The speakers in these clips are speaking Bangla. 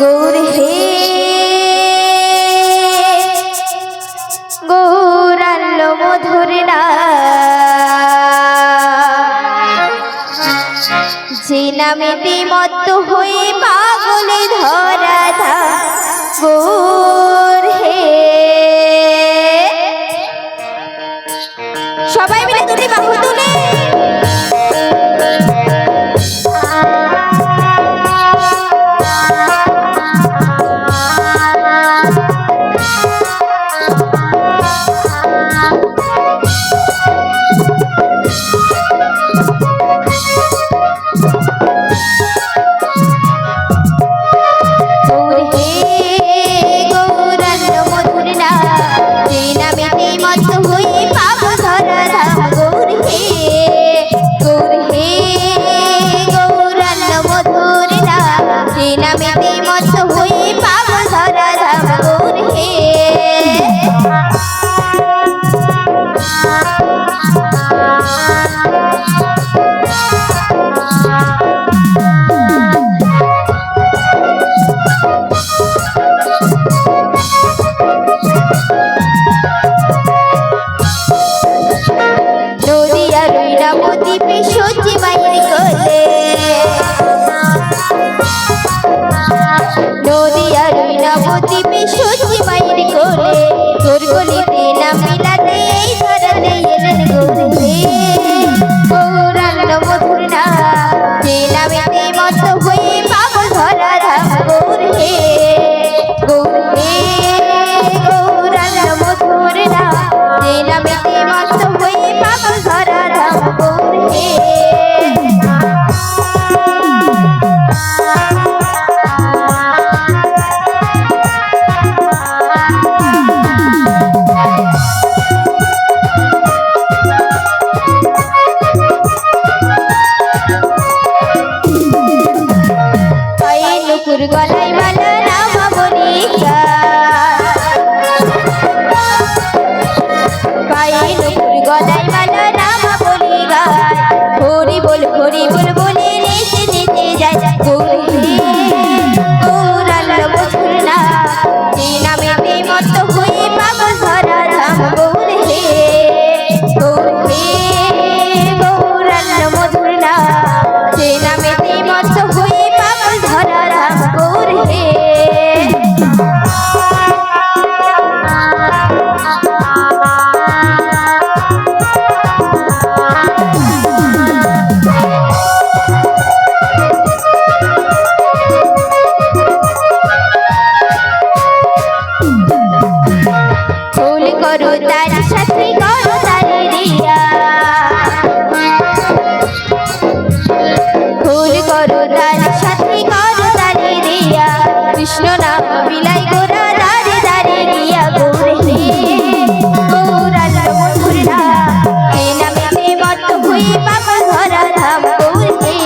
গৌর হে গৌরাল্য মধুর যে নামেতে মত্ত হয়ে পাগলে ধরা থা গৌর হে। সবাই মিলে দুটি বাহু তুলে গলায় মালা রামা বলিকা পায়ে নুপুর গলায় মালা রামা বলিকা হরি বল বলে নেচে নেচে যায় গৌর হে গৌরাল্য মধুর নাম যে নামেতে মত্ত হয়ে পাগল ধরা ধাম গৌর হে গৌরাল্য মধুর নাম যে নামেতে মত্ত হয়ে পাগল ধরা ধাম গৌর হে। ফুল করো তার সাথে করো তারি রিয়া ফুল করো তার সাথে করো তারি রিয়া কৃষ্ণ নাম বিলাই গোরা দারে দারে রিয়া গৌর হে গৌরাল্য মধুর নাম যে নামেতে মত্ত হয়ে পাগল ধরা ধাম গৌর হে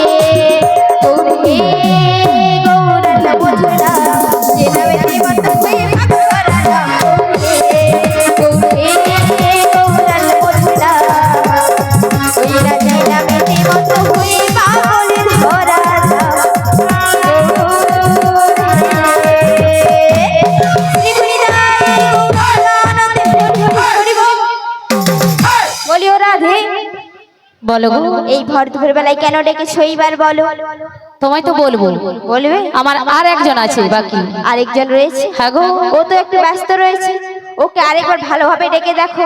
গৌরাল্য মধুর নাম যে নামেতে মত্ত হয়ে পাগল ধরা ধাম গৌর হে গৌরাল্য মধুর নাম ওইরা যে নামেতে মত্ত হয়ে পাগল ধরা ধাম বলিও রাধে। বলো গো, এই ভর দুপুর বেলায় কেন ডেকেছো এইবার বলো। তোমায় তো বলবো, বলবে? আমার আর একজন আছে বাকি। আরেকজন রয়েছে? হ্যাঁ গো। ও তো একটু ব্যস্ত রয়েছে, ওকে আরেকবার ভালোভাবে ডেকে দেখো।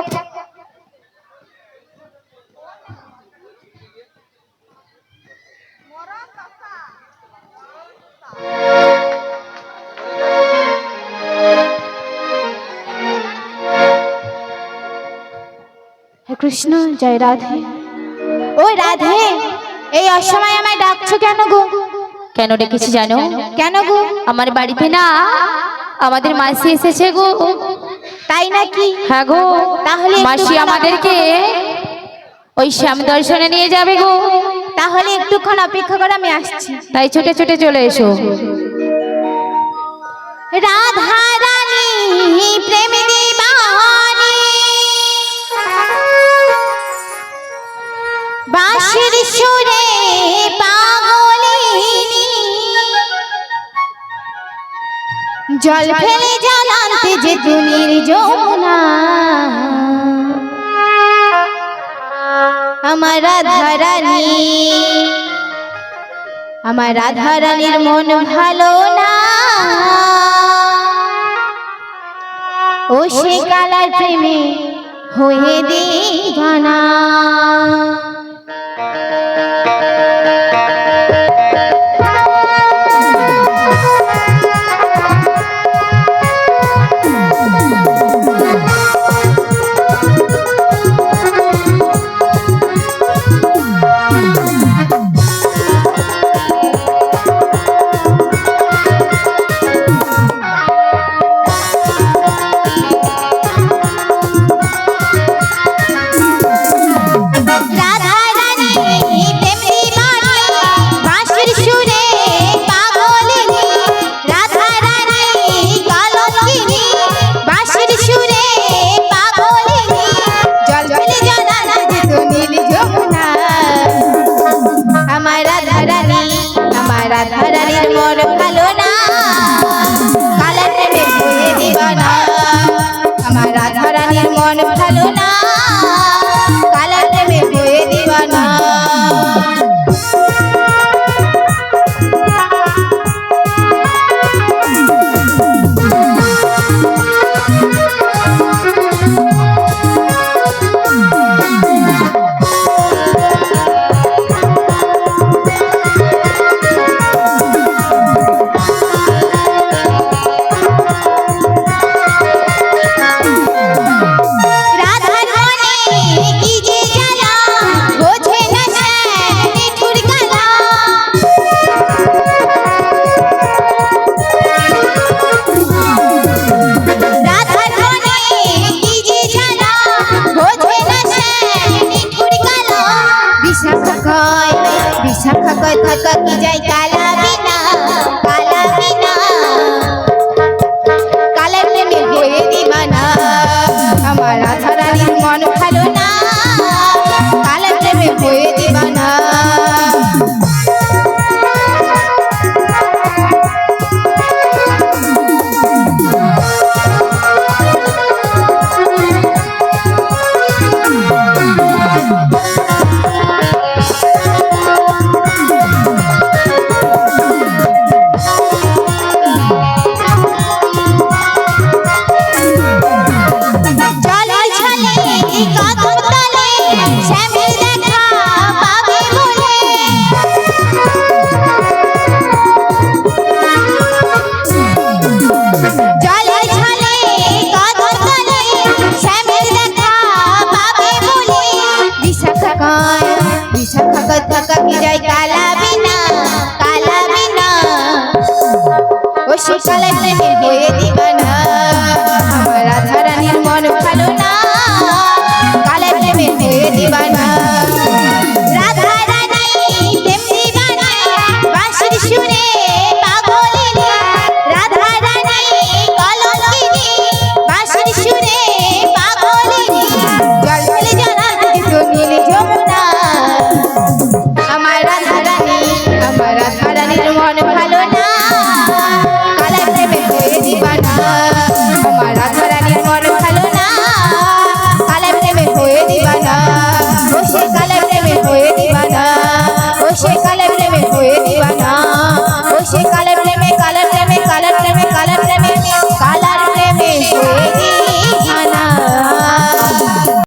হে কৃষ্ণ, জয় রাধে। ওই রাধে, এই অসময় আমায় ডাকছো কেন গো? কেন ডেকেছি জানো? কেন গো? আমার বাড়িতে না আমাদের মাসি এসেছে গো। তাই নাকি? হ্যাঁ গো, তাহলে মাসি আমাদেরকে ওই শ্যাম দর্শনে নিয়ে যাবে গো। তাহলে একটুক্ষণ অপেক্ষা করো, আমি আসছি। তাই ছুটে ছুটে চলে এসো। রাধা রানী প্রেম দিবানী বাঁশির সুরে পাগলিনী জল ফেলে জল আনতে যে তুনির যমুনা আমার রাধারানী আমার রাধারানীর মন ভালো না ও সে কালার প্রেমে হয়ে দিবানা রাধারানীর মন ভালো না কালার প্রেমে হয়ে দিবানা আমার রাধারানীর মন ভালো না কালার প্রেমে হয়ে দিবানা বিশাখা কথা কি যাই কালা বিনা কালার প্রেমে হয়ে দিবানা আমার রাধারানীর মন ভালো না কালার প্রেমে হয়ে দিবানা থাকা কি যায় কালা বিনা ও সে কালার প্রেমে হয়ে দিবানা আমার রাধারানীর মন ভালো না কালার প্রেমে হয়ে দিবানা